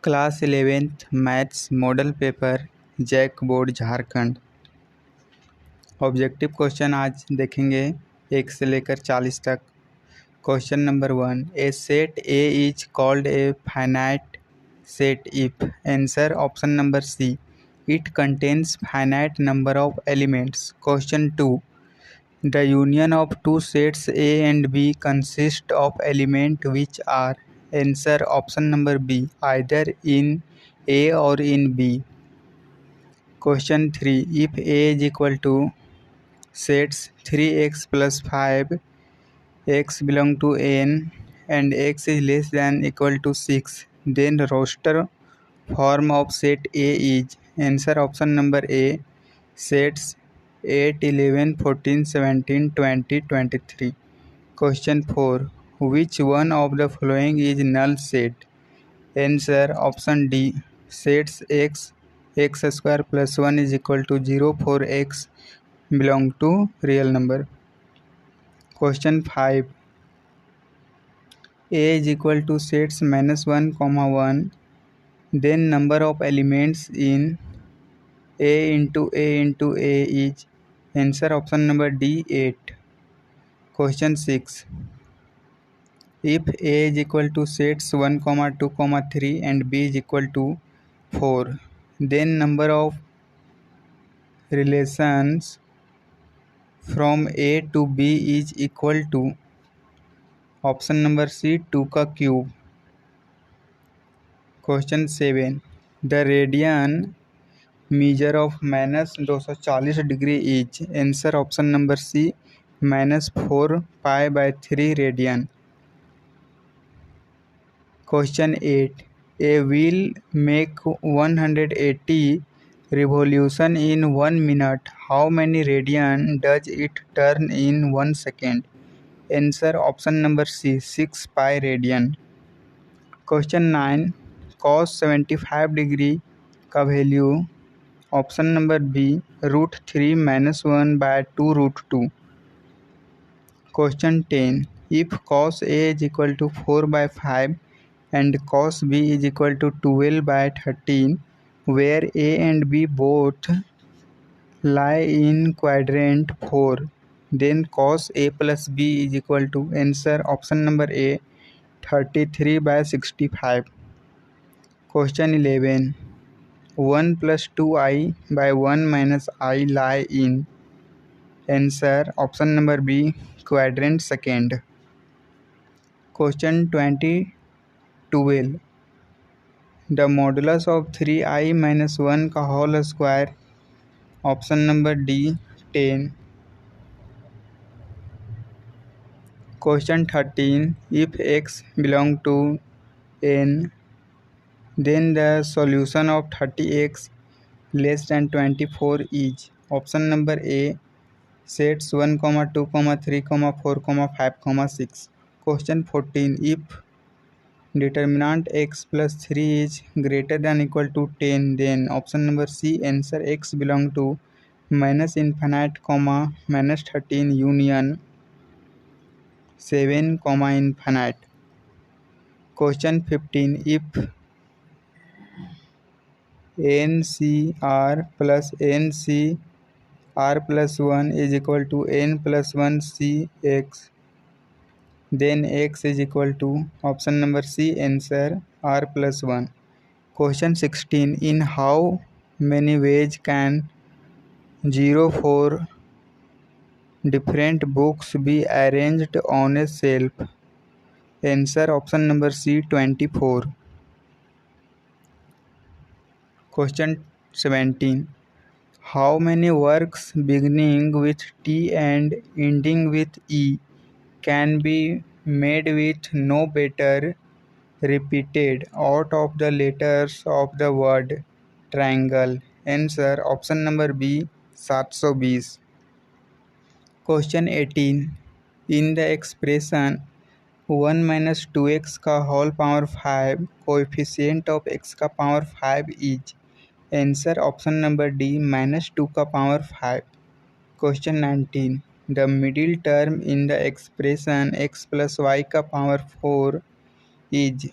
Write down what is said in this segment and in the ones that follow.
Class 11th maths model paper JAC board Jharkhand. Objective question आज देखेंगे 1 से लेकर 40 तक। Question number 1, a set A is called a finite set if answer option number C, it contains finite number of elements. Question 2, the union of two sets A and B consist of element which are answer option number B, either in A or in B. Question 3, if A is equal to sets 3x plus 5, x belong to n and x is less than equal to 6, then roster form of set A is answer option number A, sets 8, 11, 14, 17, 20, 23. Question 4, which one of the following is null set? Answer option D, sets x square plus 1 is equal to 0 for x belong to real number. Question 5, A is equal to sets minus 1 comma 1, then number of elements in A into A is answer option number D, 8. Question 6, if A is equal to sets 1 comma 2 comma 3 and B is equal to 4, then number of relations from A to B is equal to option number C, 2 का cube. Question 7, the radian measure of minus 240 degree is answer option number C, -4π/3 radian. Question 8, a wheel make 180 revolution in 1 minute. How many radian does it turn in 1 second? Answer option number C, 6 pi radian. Question 9, cos 75 degree का value option number B, √3 - 1/2 √2. Question 10, if cos A is equal to 4/5 and cos B is equal to 12/13, where A and B both lie in quadrant 4, then cos A plus B is equal to answer option number A, 33/65. Question 11, 1 plus 2i/1 minus I lie in answer option number B, quadrant second. Question 12, the modulus of 3i minus 1 का whole square option number D, 10. Question 13, if x belong to n, then the solution of 30x less than 24 is option number A, sets 1, 2, 3, 4, 5, 6. Question 14, if determinant x plus 3 is greater than equal to 10, then option number C, answer x belong to -infinite, -13 union 7, infinite. Question 15, if NCR plus NCR plus 1 is equal to n plus 1 CX, then x is equal to option number C, answer R plus 1. Question 16, in how many ways can 04 different books be arranged on a shelf? Answer option number C, 24. Question 17, how many works beginning with T and ending with E can be made with no better repeated out of the letters of the word triangle? Answer option number B, 720. Question 18, in the expression 1 minus 2x का whole power 5 coefficient of x का power 5 is answer option number D, -2 का power 5. Question 19, the middle term in the expression x plus y का power 4 is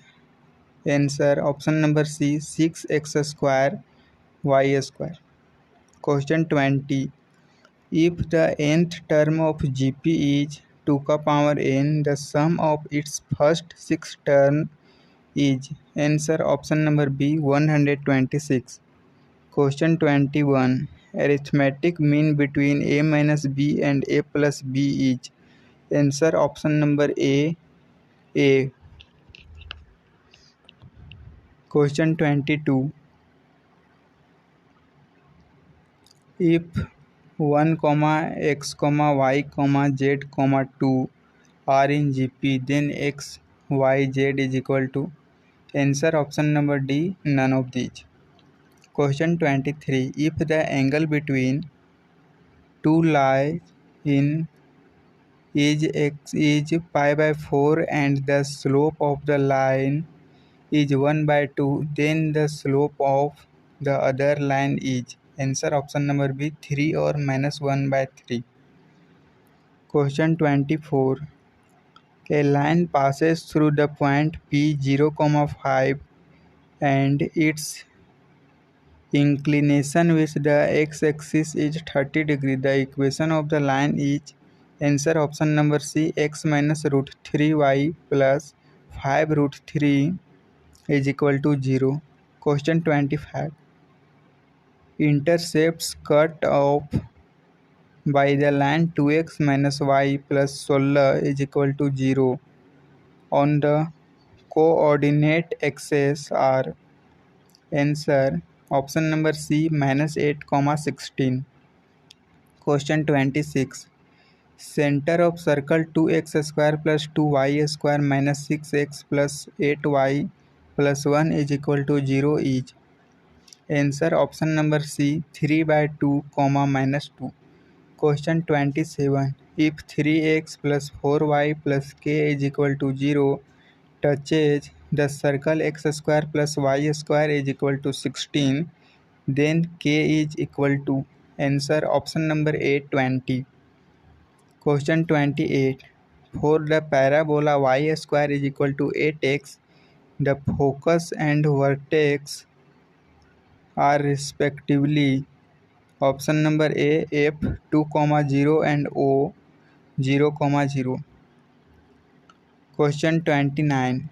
Answer option number C 6x square y square. Question 20. If the nth term of GP is 2 ka power n, the sum of its first 6 terms is. Answer option number B 126. Question 21. Arithmetic mean between a minus b and a plus b is. Answer option number A. Question 22. If 1, x, y, z, 2 are in GP, then x, y, z is equal to. Answer option number D, none of these. Question 23. If the angle between two lines in is x is pi by 4 and the slope of the line is 1 by 2, then the slope of the other line is. Answer option number B 3 or minus 1 by 3. Question 24. A line passes through the point P 0, 5 and its inclination with the x-axis is 30 degree. The equation of the line is. Answer option number C x minus root 3y plus 5 root 3 is equal to 0. Question 25. Intercepts cut off by the line 2x minus y plus 16 is equal to 0 on the coordinate axes are. Answer option number C minus 8, 16. Question 26. Center of circle 2x square plus 2y square minus 6x plus 8y plus 1 is equal to 0 is. Answer option number C 3 by 2, minus 2. Question 27. If 3x plus 4y plus k is equal to 0 touches the circle x square plus y square is equal to 16, then k is equal to. Answer option number A 20. Question 28. For the parabola y square is equal to 8x, the focus and vertex are respectively. Option number A f 2, 0 and o 0, 0. Question 29.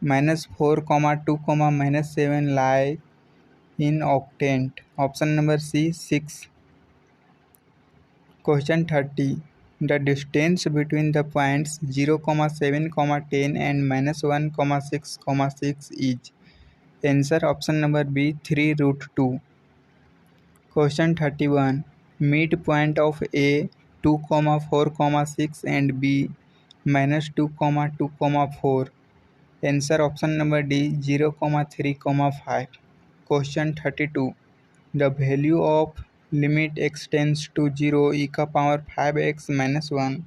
Minus 4, 2, minus 7 lie in octant. Option number C 6. Question 30. The distance between the points 0, 7, 10 and minus 1, 6, 6 is. Answer option number B 3 root 2. Question 31. Midpoint of A 2, 4, 6 and B minus 2, 2, 4. Answer option number D 0, 3, 5. Question 32. The value of limit x tends to 0 e ka power 5x minus 1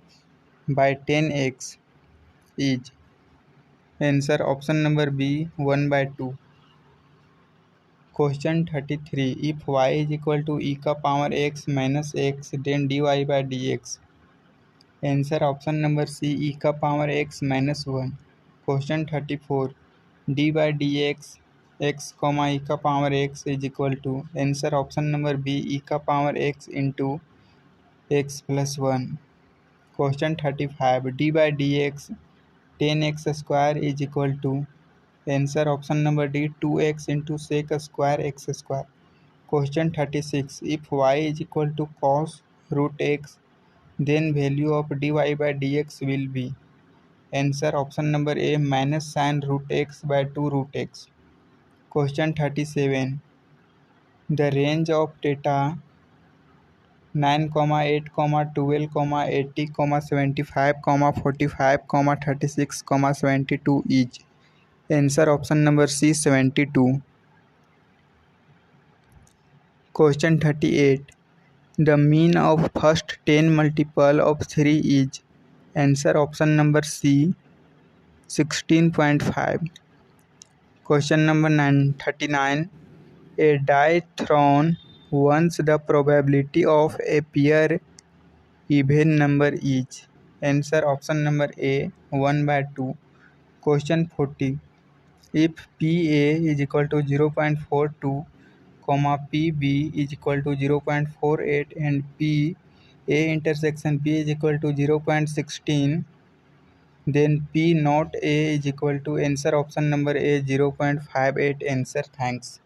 by 10x is. Answer option number B 1 by 2. Question 33. If y is equal to e ka power x minus x, then dy by dx. Answer option number C e ka power x minus 1. Question 34. D by dx x comma e ka power x is equal to. Answer option number B e ka power x into x plus 1. Question 35. D by dx 10x square is equal to. Answer option number D 2x into sec square x square. Question 36. If y is equal to cos root x, then value of dy by dx will be. Answer option number A minus sin root x by 2 root x. Question 37. The range of theta 9, 8, 12, 80, 75, 45, 36, 72 is. Answer option number C 72. Question 38. The mean of first 10 multiple of 3 is. Answer option number C 16.5. Question number 39. A die thrown once, the probability of a pair even number is. Answer option number A 1 by 2. Question 40. If PA is equal to 0.42, comma PB is equal to 0.48 and PA intersection B is equal to 0.16, then P not A is equal to answer option number A 0.58 answer. Thanks.